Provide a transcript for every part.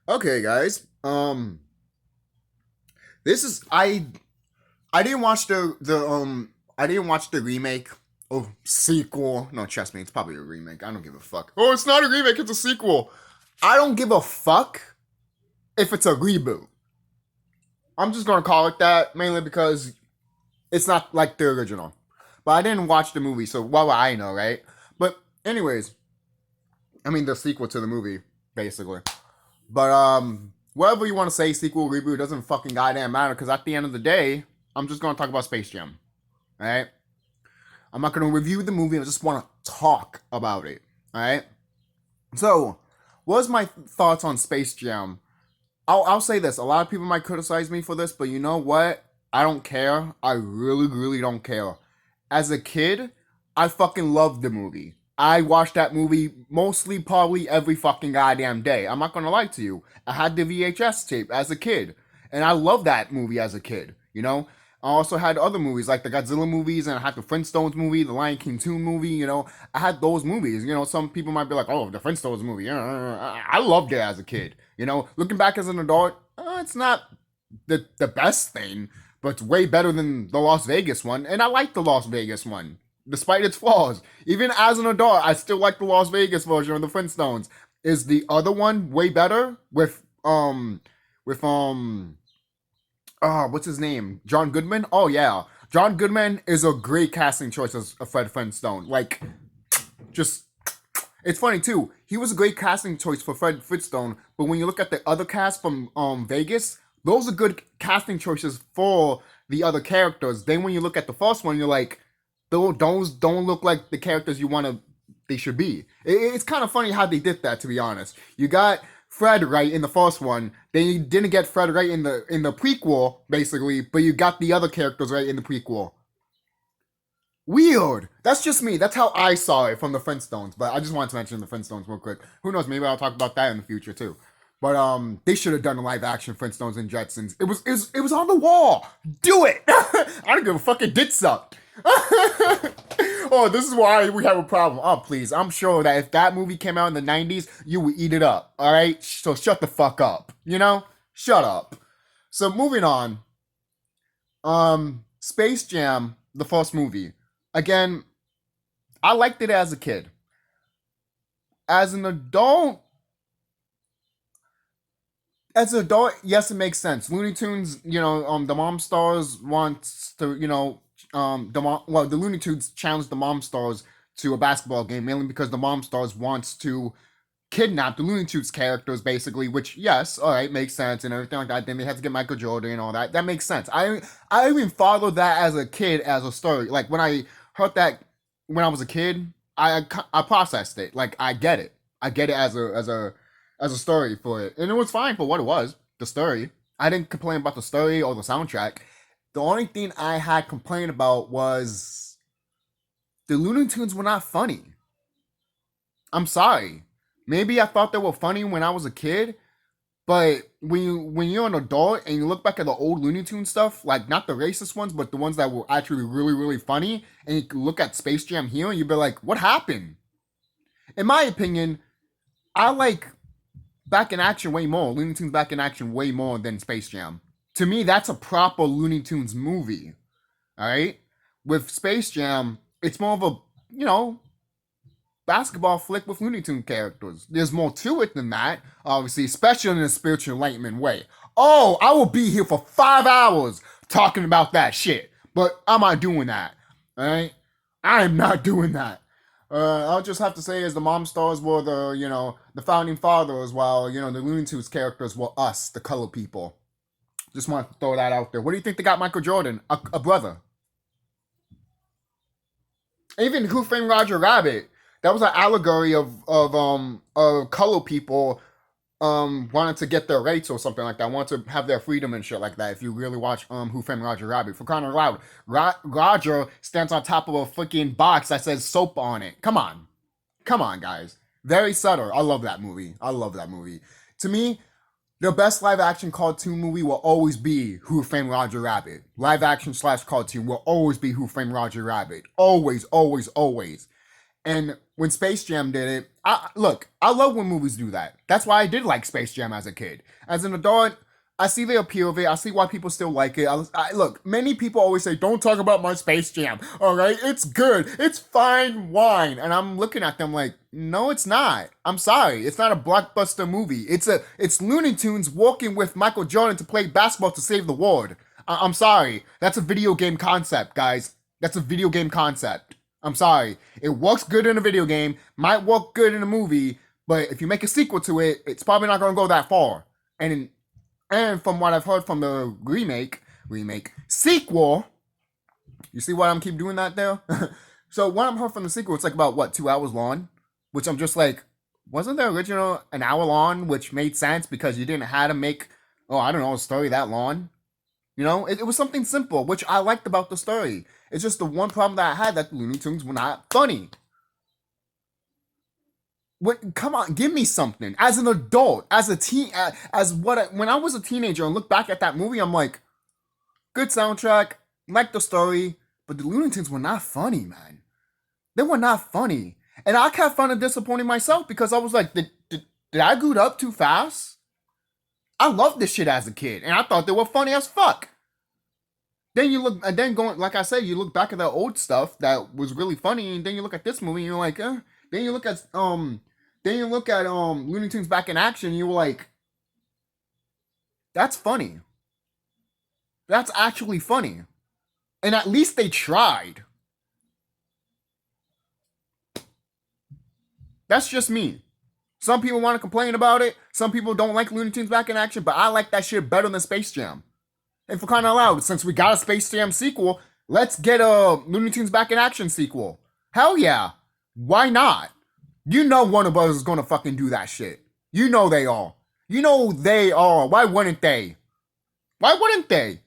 Okay, guys. This is I didn't watch the I didn't watch the remake or sequel. No, trust me, it's probably a remake. I don't give a fuck. Oh, it's not a remake. It's a sequel. I don't give a fuck if it's a reboot. I'm just gonna call it that mainly because it's not like the original. But I didn't watch the movie, so what would I know, right? But anyways, I mean the sequel to the movie, basically. But whatever you want to say, sequel, reboot, doesn't fucking goddamn matter. Because at the end of the day, I'm just gonna talk about Space Jam. All right. I'm not gonna review the movie. I just want to talk about it. All right. So, what's my thoughts on Space Jam? I'll say this. A lot of people might criticize me for this, but you know what? I don't care. I really, really don't care. As a kid, I fucking loved the movie. I watched that movie mostly, probably every fucking goddamn day. I'm not gonna lie to you. I had the VHS tape as a kid, and I loved that movie as a kid. You know, I also had other movies like the Godzilla movies, and I had the Flintstones movie, the Lion King 2 movie. You know, I had those movies. You know, some people might be like, "Oh, the Flintstones movie." I loved it as a kid. You know, looking back as an adult, it's not the best thing, but it's way better than the Las Vegas one. And I like the Las Vegas one, despite its flaws. Even as an adult, I still like the Las Vegas version of the Flintstones. Is the other one way better with what's his name? John Goodman? Oh yeah. John Goodman is a great casting choice as a Fred Flintstone. Like, just it's funny too. He was a great casting choice for Fred Flintstone, but when you look at the other cast from Vegas, those are good casting choices for the other characters. Then when you look at the first one, you're like, those don't look like the characters you want to they should be. It's kind of funny how they did that, to be honest. You got Fred right in the first one, then you didn't get Fred right in the prequel, basically, but you got the other characters right in the prequel. Weird. That's just me. That's how I saw it from the Flintstones. But I just wanted to mention the Flintstones real quick. Who knows? Maybe I'll talk about that in the future too. But they should have done a live action Flintstones and Jetsons. It was on the wall. Do it. I don't give a fuck. It did suck. Oh, this is why we have a problem. Oh, please. I'm sure that if that movie came out in the 90s, you would eat it up. All right. So shut the fuck up. You know? Shut up. So moving on. Space Jam, the first movie. Again, I liked it as a kid. As an adult, yes, it makes sense. Looney Tunes, the mom stars wants to, the Looney Tunes challenged the mom stars to a basketball game mainly because the mom stars wants to kidnap the Looney Tunes characters, basically. Which, yes, all right, makes sense and everything like that. Then they had to get Michael Jordan and all that. That makes sense. I even followed that as a kid as a story. Like when I heard that when I was a kid, I processed it. Like I get it as a story for it, and it was fine for what it was. The story. I didn't complain about the story or the soundtrack. The only thing I had complained about was the Looney Tunes were not funny. I'm sorry. Maybe I thought they were funny when I was a kid, but when you're an adult and you look back at the old Looney Tunes stuff, like not the racist ones, but the ones that were actually really really funny, and you look at Space Jam here, and you'd be like, "What happened?" In my opinion, I like Back in Action way more. Looney Tunes Back in Action way more than Space Jam. To me, that's a proper Looney Tunes movie. All right, with Space Jam, it's more of a basketball flick with Looney Tune characters. There's more to it than that, obviously, especially in a spiritual enlightenment way. Oh, I will be here for 5 hours talking about that shit, but I'm not doing that. All right, I'm not doing that. I'll just have to say, as the mom stars were the founding fathers, while the Looney Tunes characters were us, the color people. Just want to throw that out there. What do you think they got Michael Jordan? A brother. Even Who Framed Roger Rabbit? That was an allegory of color people wanted to get their rights or something like that, wanted to have their freedom and shit like that. If you really watch Who Framed Roger Rabbit, for crying out loud, Roger stands on top of a freaking box that says soap on it. Come on, guys. Very subtle. I love that movie. I love that movie. To me, the best live action cartoon movie will always be Who Framed Roger Rabbit. Live action slash cartoon will always be Who Framed Roger Rabbit. Always, always, always. And when Space Jam did it, I love when movies do that. That's why I did like Space Jam as a kid. As an adult, I see the appeal of it. I see why people still like it. Look, many people always say, "Don't talk about my Space Jam." All right, it's good. It's fine wine, and I'm looking at them like, "No, it's not. I'm sorry. It's not a blockbuster movie. It's Looney Tunes walking with Michael Jordan to play basketball to save the world. I'm sorry. That's a video game concept, guys. That's a video game concept. I'm sorry. It works good in a video game, might work good in a movie, but if you make a sequel to it, it's probably not going to go that far. And from what I've heard from the remake sequel, you see why I'm keep doing that there? So what I've heard from the sequel, it's like about what 2 hours long, which I'm just like, wasn't the original an hour long, which made sense because you didn't have to make, oh, I don't know, a story that long. You know, it was something simple, which I liked about the story. It's just the one problem that I had that the Looney Tunes were not funny. What? Come on, give me something. As an adult, as a teen, when I was a teenager and look back at that movie, I'm like, good soundtrack, like the story, but the Looney Tunes were not funny, man. They were not funny, and I kept finding disappointing myself because I was like, did I grow up too fast? I loved this shit as a kid, and I thought they were funny as fuck. Then you look, and then going, like I said, you look back at the old stuff that was really funny, and then you look at this movie, and you're like, Then you look at Looney Tunes Back in Action, and you were like, that's funny. That's actually funny, and at least they tried. That's just me. Some people want to complain about it. Some people don't like Looney Tunes Back in Action, but I like that shit better than Space Jam. And for crying out loud, since we got a Space Jam sequel, let's get a Looney Tunes Back in Action sequel. Hell yeah. Why not? You know Warner Bros. Is gonna fucking do that shit. You know they are. You know they are. Why wouldn't they? Why wouldn't they?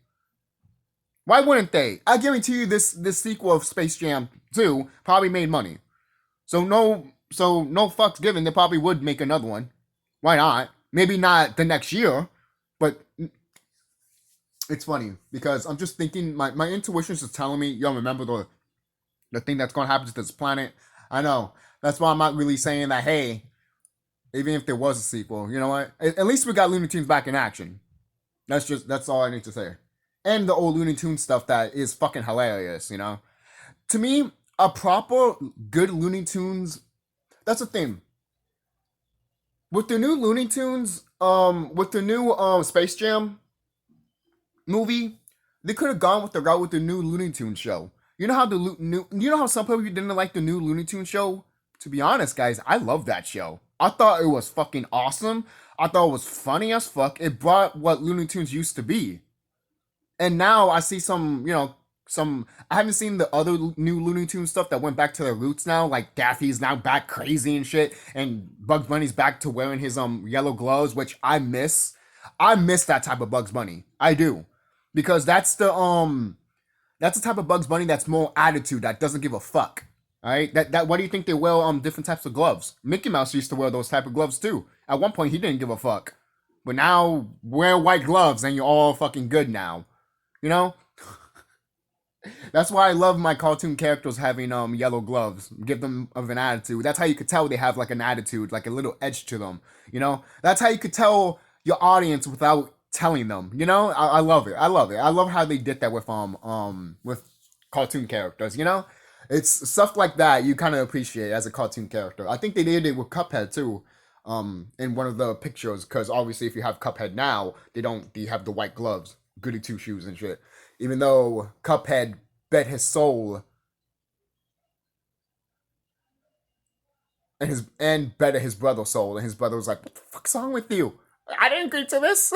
Why wouldn't they? I guarantee you this sequel of Space Jam 2 probably made money. So no fucks given, they probably would make another one. Why not? Maybe not the next year, but it's funny because I'm just thinking my intuition is just telling me, yo, remember the thing that's gonna happen to this planet. I know. That's why I'm not really saying that, hey, even if there was a sequel, you know what? At least we got Looney Tunes Back in Action. That's all I need to say. And the old Looney Tunes stuff that is fucking hilarious, you know? To me, a proper good Looney Tunes, that's the thing. With the new Looney Tunes, with the new Space Jam movie, they could have gone with the route with the new Looney Tunes show. You know how you know how some people didn't like the new Looney Tunes show? To be honest, guys, I love that show. I thought it was fucking awesome. I thought it was funny as fuck. It brought what Looney Tunes used to be. And now I see I haven't seen the other new Looney Tunes stuff that went back to their roots now, like Daffy's now back crazy and shit, and Bugs Bunny's back to wearing his yellow gloves, which I miss. I miss that type of Bugs Bunny. I do. Because that's the type of Bugs Bunny that's more attitude, that doesn't give a fuck. Alright? That why do you think they wear different types of gloves? Mickey Mouse used to wear those type of gloves too. At one point he didn't give a fuck. But now wear white gloves and you're all fucking good now. You know? That's why I love my cartoon characters having yellow gloves. Give them of an attitude. That's how you could tell they have like an attitude, like a little edge to them. You know? That's how you could tell your audience without telling them. You know? I love it. I love it. I love how they did that with cartoon characters, you know? It's stuff like that you kind of appreciate as a cartoon character. I think they did it with Cuphead too. In one of the pictures, because obviously if you have Cuphead now, they have the white gloves, goody two shoes and shit. Even though Cuphead bet his soul and bet his brother's soul, and his brother was like, "What the fuck's wrong with you? I didn't agree to this."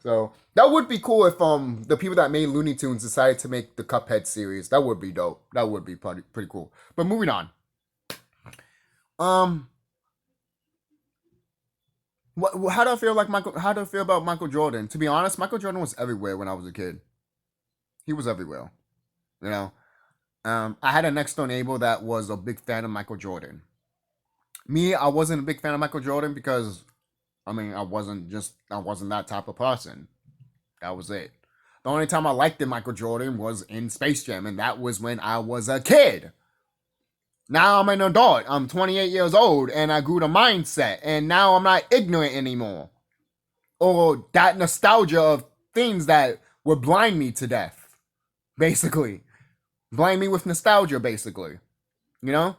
So that would be cool if the people that made Looney Tunes decided to make the Cuphead series. That would be dope. That would be pretty cool. But moving on. How do I feel like Michael? How do I feel about Michael Jordan? To be honest, Michael Jordan was everywhere when I was a kid. He was everywhere. You know, I had a next door neighbor that was a big fan of Michael Jordan. Me, I wasn't a big fan of Michael Jordan because, I mean, I wasn't that type of person. That was it. The only time I liked Michael Jordan was in Space Jam, and that was when I was a kid. Now I'm an adult. I'm 28 years old and I grew the mindset. And now I'm not ignorant anymore. Or that nostalgia of things that would blind me to death. Basically. Blind me with nostalgia, basically. You know?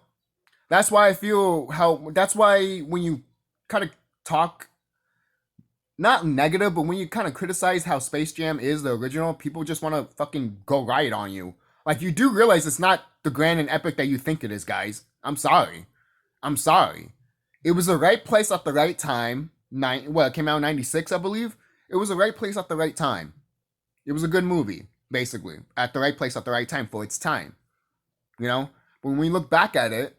That's why I feel how. That's why when you kind of talk, not negative, but when you kind of criticize how Space Jam is the original, people just want to fucking go riot on you. Like, you do realize it's not the grand and epic that you think it is, guys. I'm sorry. I'm sorry. It was the right place at the right time. It came out in 96, I believe. It was the right place at the right time. It was a good movie, basically. At the right place at the right time for its time. You know? But when we look back at it,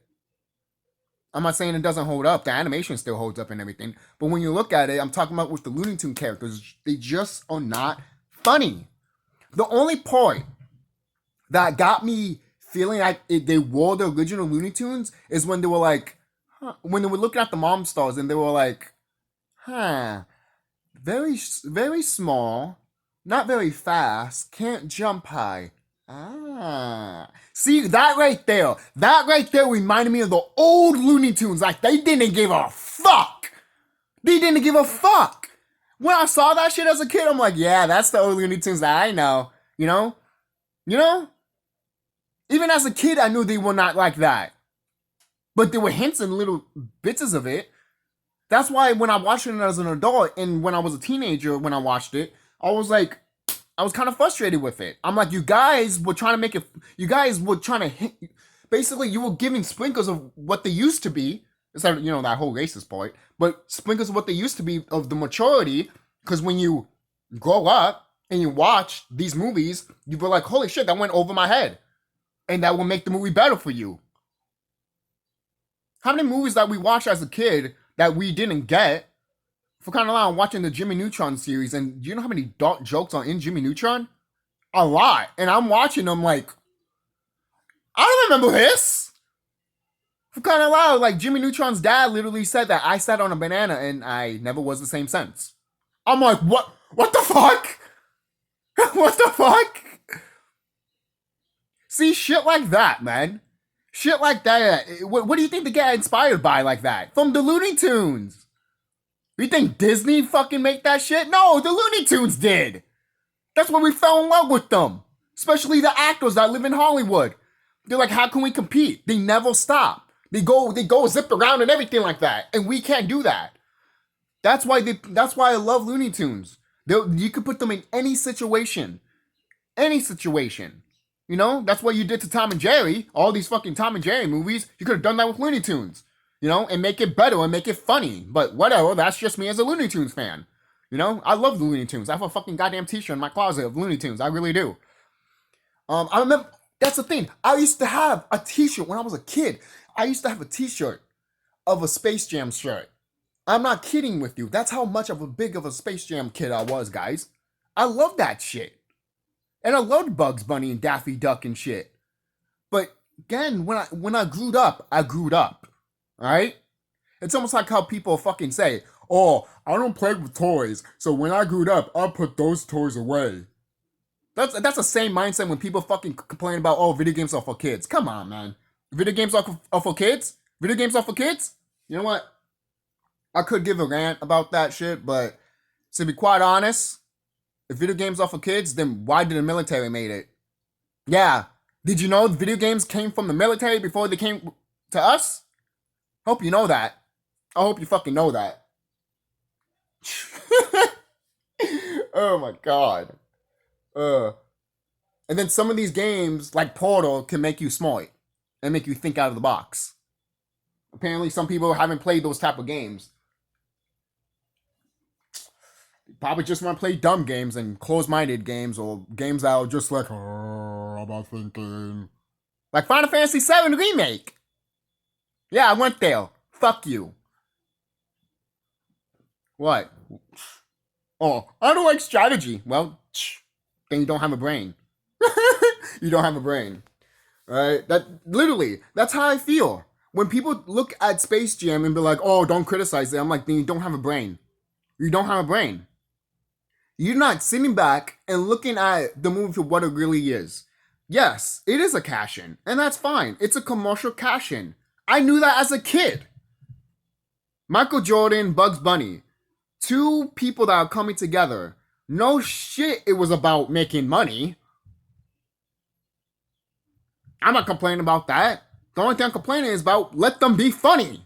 I'm not saying it doesn't hold up. The animation still holds up and everything. But when you look at it, I'm talking about with the Looney Tune characters, they just are not funny. The only part that got me feeling like they were the original Looney Tunes is when they were like, when they were looking at the mom stars and they were like, very, very small, not very fast, can't jump high. See, that right there reminded me of the old Looney Tunes. Like, they didn't give a fuck. They didn't give a fuck. When I saw that shit as a kid, I'm like, yeah, that's the old Looney Tunes that I know. You know? Even as a kid, I knew they were not like that. But there were hints and little bits of it. That's why when I watched it as an adult and when I was a teenager, when I watched it, I was kind of frustrated with it. I'm like, you guys were trying to make it, basically you were giving sprinkles of what they used to be, instead of, that whole racist part, but sprinkles of what they used to be of the maturity, because when you grow up and you watch these movies, you were like, holy shit, that went over my head. And that will make the movie better for you. How many movies that we watched as a kid that we didn't get? For kind of long, I'm watching the Jimmy Neutron series, and do you know how many dark jokes are in Jimmy Neutron? A lot. And I'm watching them like, I don't remember this. For kind of loud, like Jimmy Neutron's dad literally said that I sat on a banana and I never was the same since. I'm like, what? What the fuck? What the fuck? See, shit like that, man. Shit like that. What do you think they get inspired by like that? From the Looney Tunes. You think Disney fucking make that shit? No, the Looney Tunes did. That's when we fell in love with them. Especially the actors that live in Hollywood. They're like, how can we compete? They never stop. They go zip around and everything like that. And we can't do that. That's why I love Looney Tunes. You could put them in any situation. Any situation. That's what you did to Tom and Jerry. All these fucking Tom and Jerry movies. You could have done that with Looney Tunes. And make it better and make it funny. But whatever, that's just me as a Looney Tunes fan. I love the Looney Tunes. I have a fucking goddamn t-shirt in my closet of Looney Tunes. I really do. I remember, that's the thing. I used to have a t-shirt when I was a kid. I used to have a t-shirt of a Space Jam shirt. I'm not kidding with you. That's how much of a big of a Space Jam kid I was, guys. I love that shit. And I loved Bugs Bunny and Daffy Duck and shit. But again, when I grew up, I grew up. Alright? It's almost like how people fucking say, oh, I don't play with toys, so when I grew up, I put those toys away. That's the same mindset when people fucking complain about, oh, video games are for kids. Come on, man. Video games are for kids? Video games are for kids? You know what? I could give a rant about that shit, but to be quite honest, if video games are for kids, then why did the military made it? Yeah. Did you know video games came from the military before they came to us? Hope you know that. I hope you fucking know that. Oh my god. And then some of these games, like Portal, can make you smart and make you think out of the box. Apparently some people haven't played those type of games. Probably just want to play dumb games and close-minded games, or games that are just like, oh, about thinking. Like Final Fantasy VII Remake. Yeah, I went there. Fuck you. What? Oh, I don't like strategy. Well, then you don't have a brain. You don't have a brain. Right? That's how I feel. When people look at Space Jam and be like, oh, don't criticize it, I'm like, then you don't have a brain. You don't have a brain. You're not sitting back and looking at the movie for what it really is. Yes, it is a cash in, and that's fine. It's a commercial cash in. I knew that as a kid. Michael Jordan, Bugs Bunny, two people that are coming together. No shit, it was about making money. I'm not complaining about that. The only thing I'm complaining is about let them be funny.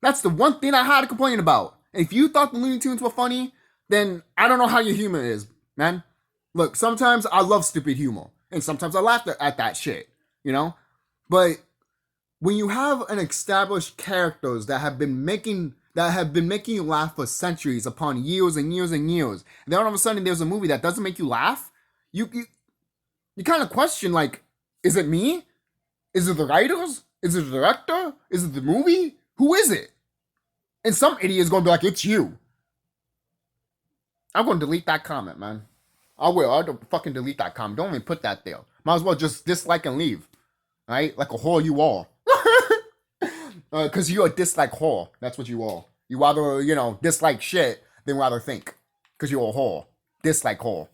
That's the one thing I had to complain about. If you thought the Looney Tunes were funny, then I don't know how your humor is, man. Look, sometimes I love stupid humor, and sometimes I laugh at that shit, you know? But when you have an established characters that have been making you laugh for centuries upon years and years and years, and then all of a sudden there's a movie that doesn't make you laugh, you kind of question, like, is it me? Is it the writers? Is it the director? Is it the movie? Who is it? And some idiot is gonna be like, it's you. I'm gonna delete that comment, man. I will. I'll fucking delete that comment. Don't even put that there. Might as well just dislike and leave. Right? Like a whore you are. Because you're a dislike whore. That's what you are. You rather, dislike shit than rather think. Because you're a whore. Dislike whore.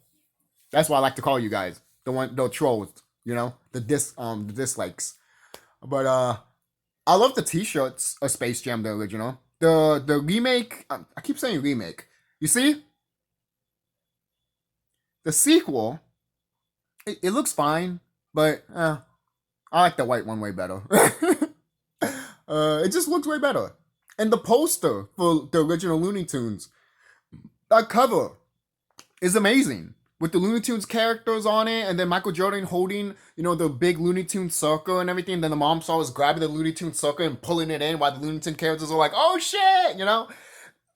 That's what I like to call you guys. The trolls, the dislikes. But I love the t-shirts of Space Jam, the original. The remake, I keep saying remake. You see? The sequel, it looks fine, but I like the white one way better. It just looks way better. And the poster for the original Looney Tunes, that cover is amazing. With the Looney Tunes characters on it, and then Michael Jordan holding, the big Looney Tunes circle and everything. Then the mom saw us grabbing the Looney Tunes circle and pulling it in while the Looney Tunes characters are like, oh shit,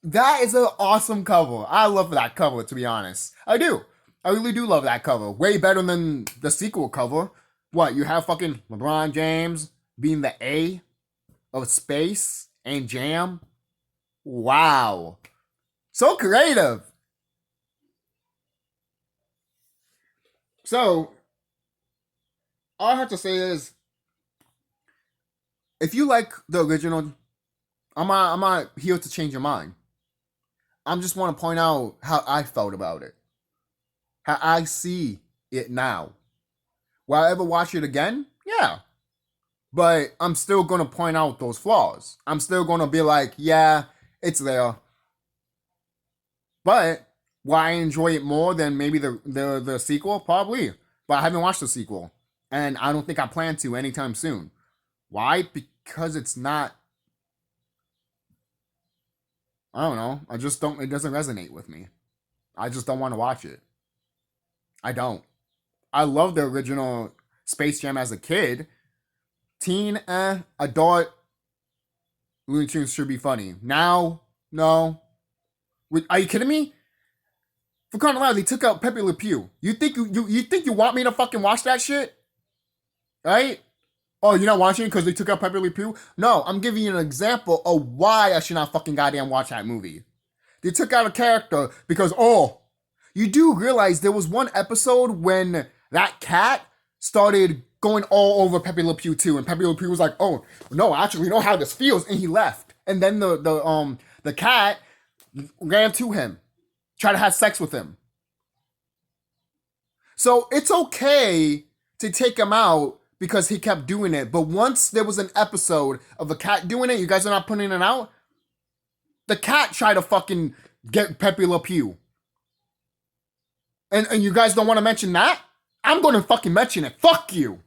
That is an awesome cover. I love that cover, to be honest. I do. I really do love that cover. Way better than the sequel cover. What, you have fucking LeBron James being the A of space and jam? Wow. So creative. So, all I have to say is, if you like the original, I'm not here to change your mind. I just want to point out how I felt about it. How I see it now. Will I ever watch it again? Yeah. But I'm still going to point out those flaws. I'm still going to be like, yeah, it's there. But will I enjoy it more than maybe the sequel? Probably. But I haven't watched the sequel. And I don't think I plan to anytime soon. Why? Because it's not... I don't know. It doesn't resonate with me. I just don't want to watch it. I don't. I love the original Space Jam as a kid. Teen, adult, Looney Tunes should be funny. Now, no. Are you kidding me? For crying out loud, they took out Pepe Le Pew. You think you want me to fucking watch that shit? Right? Oh, you're not watching it because they took out Pepe Le Pew? No, I'm giving you an example of why I should not fucking goddamn watch that movie. They took out a character because, you do realize there was one episode when that cat started going all over Pepe Le Pew too, and Pepe Le Pew was like, "Oh no, I actually know how this feels," and he left. And then the cat ran to him, tried to have sex with him. So it's okay to take him out because he kept doing it. But once there was an episode of a cat doing it, you guys are not putting it out. The cat tried to fucking get Pepe Le Pew. And you guys don't want to mention that? I'm going to fucking mention it. Fuck you.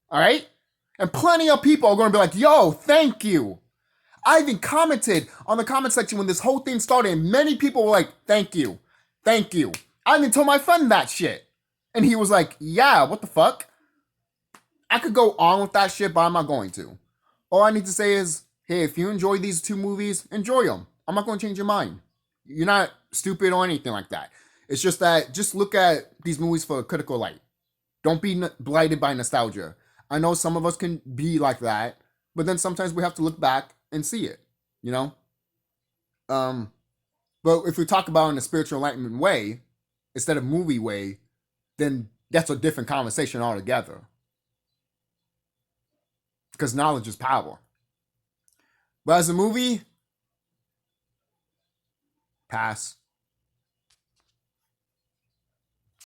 All right? And plenty of people are going to be like, yo, thank you. I even commented on the comment section when this whole thing started, and many people were like, thank you. Thank you. I even told my friend that shit. And he was like, yeah, what the fuck? I could go on with that shit, but I'm not going to. All I need to say is, hey, if you enjoy these two movies, enjoy them. I'm not going to change your mind. You're not stupid or anything like that. It's just that, just look at these movies for a critical light. Don't be blighted by nostalgia. I know some of us can be like that, but then sometimes we have to look back and see it, But if we talk about it in a spiritual enlightenment way, instead of movie way, then that's a different conversation altogether. Because knowledge is power. But as a movie, pass.